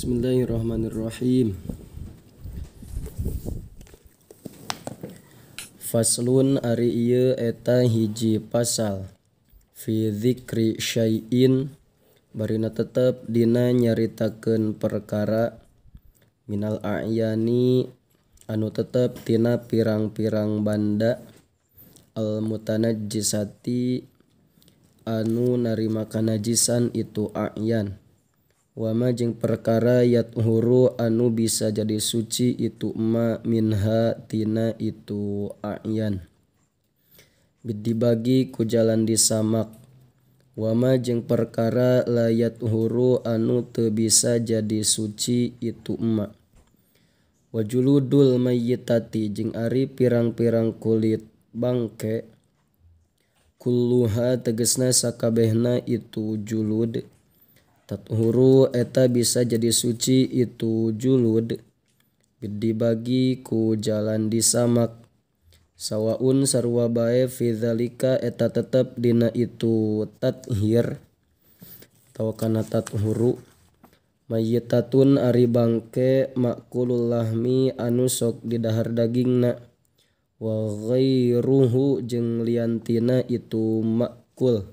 Bismillahirrahmanirrahim. Faslun ari ieu eta hiji pasal fi dzikri syai'in barina tetep dina nyaritakeun perkara minal a'yani anu tetep tina pirang-pirang banda al mutanajjisati anu narima kanajisan itu a'yan. Wama jeung perkara yathuru anu bisa jadi suci itu ma minha tina itu a'yan. Dibagi ku jalan disamak. Wama jeung perkara la yathuru anu teu bisa jadi suci itu ma. Wajuludul mayyitati jeung ari pirang-pirang kulit bangke kulluha tegasna sakabehna itu julud. Tathuru eta bisa jadi suci itu julud dibagi ku jalan disamak. Sawaun sarua bae fi dzalika eta tetep dina itu tathhir atawa kana tathuru mayyitatun ari bangke makulul lahmi anu sok didahar dagingna wa ghairuhu jeung liantina itu makul.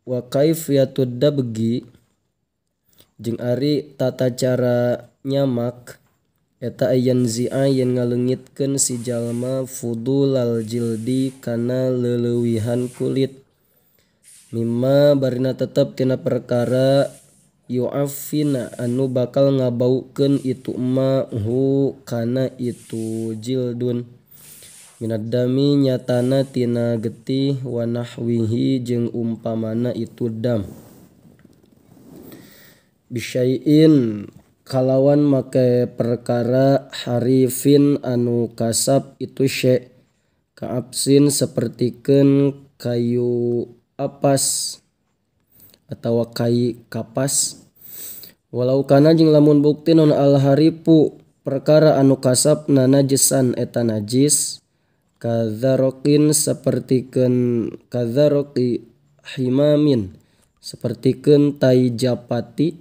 Wa kaifiyatud dabgi jeung ari tata cara nyamak eta ayan zi'a yen ngaleungitkeun si jalma fudulal jildi kana leuleuwihan kulit mimma barina tetep tina perkara yu'affina anu bakal ngabaukeun itu ma hu kana itu jildun minad dami nyatana tina getih wa nahwihi jeung umpamana itu dam. Bisyai'in kalawan make perkara harifin anu kasab itu syai' kaapsin sapertikeun kayu apas atawa kai kapas walau kana jeung lamun bukti non al harifu perkara anu kasabna najisan eta najis kadzaroqin sapertikeun kadzaroqi himamin sapertikeun tai japati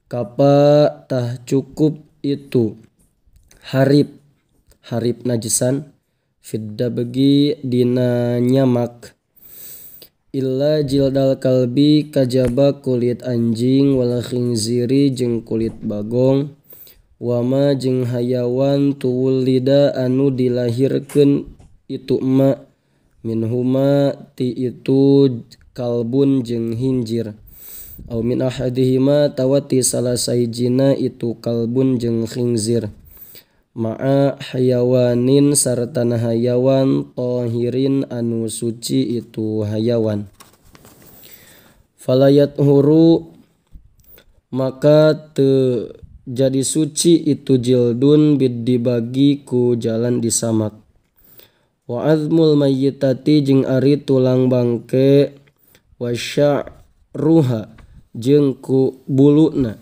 kapa tah cukup itu harif najisan fidda bagi dina nyamak illa jildal kalbi kajaba kulit anjing wal khinziri jeung kulit bagong wama jeung hayawan tuwulida anu dilahirkeun itu ma minhuma ti itu kalbun jeung hinjir au min ahadihima tawati salah saijina itu kalbun jeung khinzir ma'a hayawanin sartana hayawan tahirin anu suci itu hayawan falayat huru maka teu jadi suci itu jildun bid dibagi ku jalan disamak. Wa azmul mayyitati jeung ari tulang bangke wa sya'ruha jeung ku buluna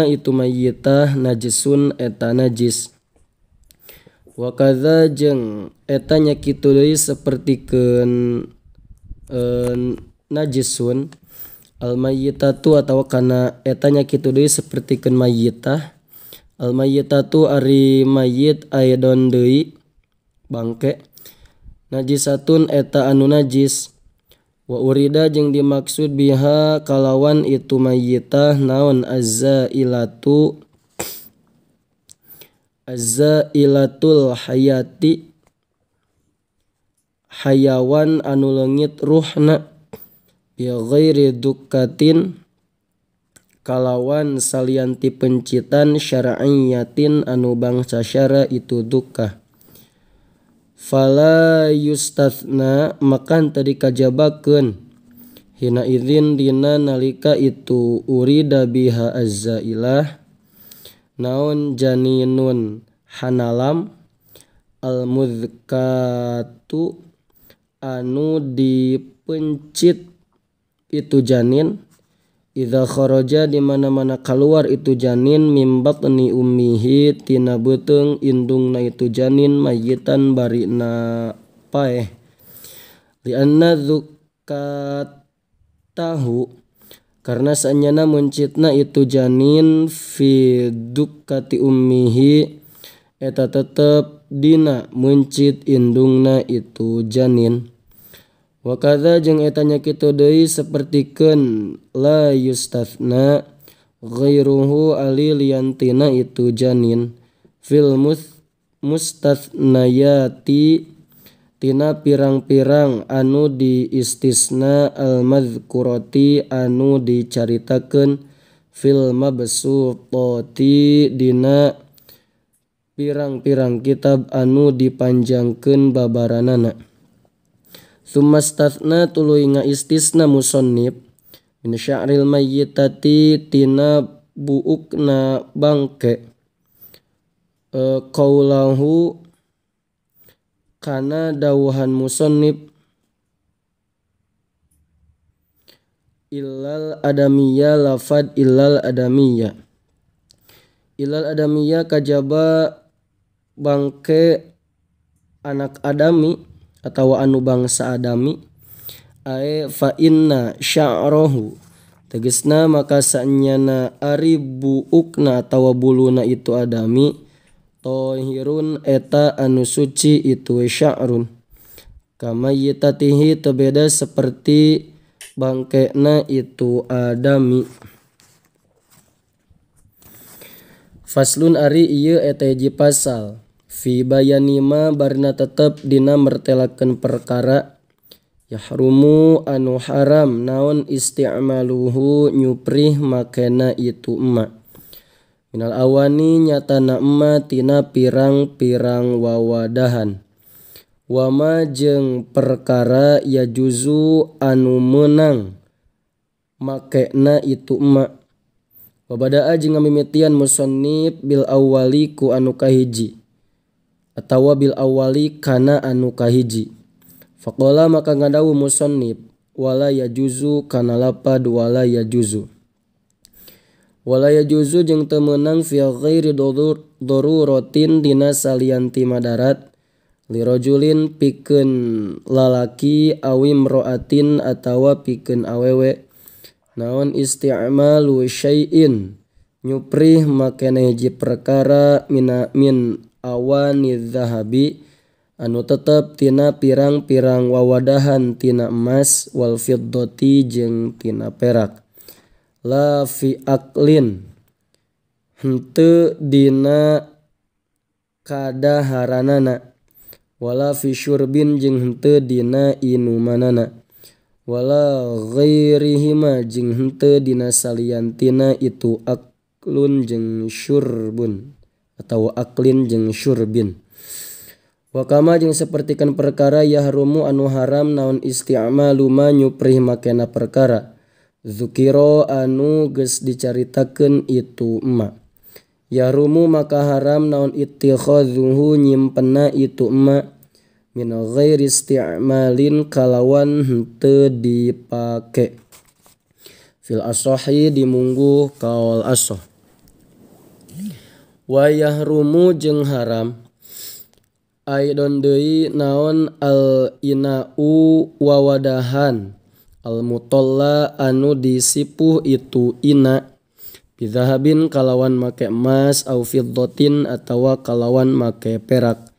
itu mayyitah najisun eta najis wa kadza jeung eta nya kitu deui sapertikeun najisun al mayyitatu atawa kana eta nya kitu deui sapertikeun mayyitah al mayyitatu ari mayyit aidon deui bangke najisatun eta anu najis wa urida jeung dimaksud biha kalawan itu mayyitah naon azzailatul hayati hayawan anu leungit ruhna bi ghairi dukkatin kalawan salianti pencitan syar'iyyatin anu bangsa syara itu dukkah fala yustathna makan tadi kajabakeun hina idzin dina nalika itu urida biha azzailah naon janinun hanalam al muzkatu anu dipencit itu janin idza kharaja di mana-mana keluar itu janin mim batni ummihi tina beuteung indungna itu janin mayyitan barina paeh li anna dzukatahu karena sanyana muncitna itu janin fi dukkati ummihi eta tetep dina muncit indungna itu janin. Wa kadza jeung eta nya kitu deui sapertikeun la yustathna ghairuhu ali liantina itu janin fil mustathnayati tina pirang-pirang anu di istisna al madzkurati anu dicaritakeun fil mabsuutati dina pirang-pirang kitab anu dipanjangkeun babaranana. Summastathna tuluy ngaistisna musannif min sya'ril mayyitati tina buukna bangke qaulahu kana dawuhan musannif illal adamiyya lafad illal adamiyya kajaba bangke anak adami atau anu bangsa adami ae fa inna sya'rahu tegesna maka sanyana ari buukna atawa buluna itu adami tohirun eta anu suci itu sya'run kama yitatihi tebeda seperti bangkena itu adami. Faslun ari ieu eta hiji pasal fi bayanima barna tetep dina mertelakeun perkara yahrumu anu haram naon isti'maluhu nyuprih makena itu emak minal awani nyatana emak tina pirang-pirang wawadahan wama jeung perkara ya juzu anu meunang makena itu emak. Wabada'a jeung ngamimitian musannif bil awwali ku anu kahiji atawa bil awwali kana anu kahiji. Faqala maka ngadawu musannif wala yajuzu kana lapad wala yajuzu. Wala yajuzu jeung teu meunang fi ghairi daruratin dina salianti madarat li rajulin pikeun lalaki awi imra'atin atawa pikeun awewe naon isti'malu syai'in nyuprih makena hiji perkara min awani dzahabi anu tetep tina pirang-pirang wawadahan tina emas wal fiddati jeung tina perak la fi aklin henteu dina kadaharanana wala fi syurbin jeung henteu dina inumanana wala ghairihima jeung henteu dina saliantina itu aklun jeung syurbun atau aklin jeung syurbin. Wa kama jeung sapertikeun perkara yahrumu anu haram naon isti'malu ma nyuprih makena perkara zukiro anu geus dicaritakeun itu emak. Yahrumu maka haram naon ittikhadzuhu nyimpenna itu emak min ghairi isti'malin kalawan henteu dipake fil asahi dimungguh kaul asah. Wa yahrumu jeung haram aidon deui naon al ina'u wawadahan al mutalla anu disipuh itu ina bizahabin kalawan make emas au fiddatin atawa kalawan make perak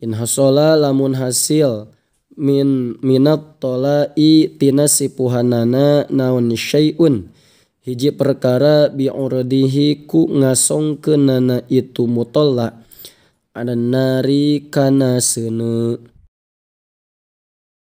in hasola lamun hasil minat tolai tina sipuhanana naon syai'un hiji perkara bi'urdihi ku ngasongkeunana itu mutalla ada nari kana seuneu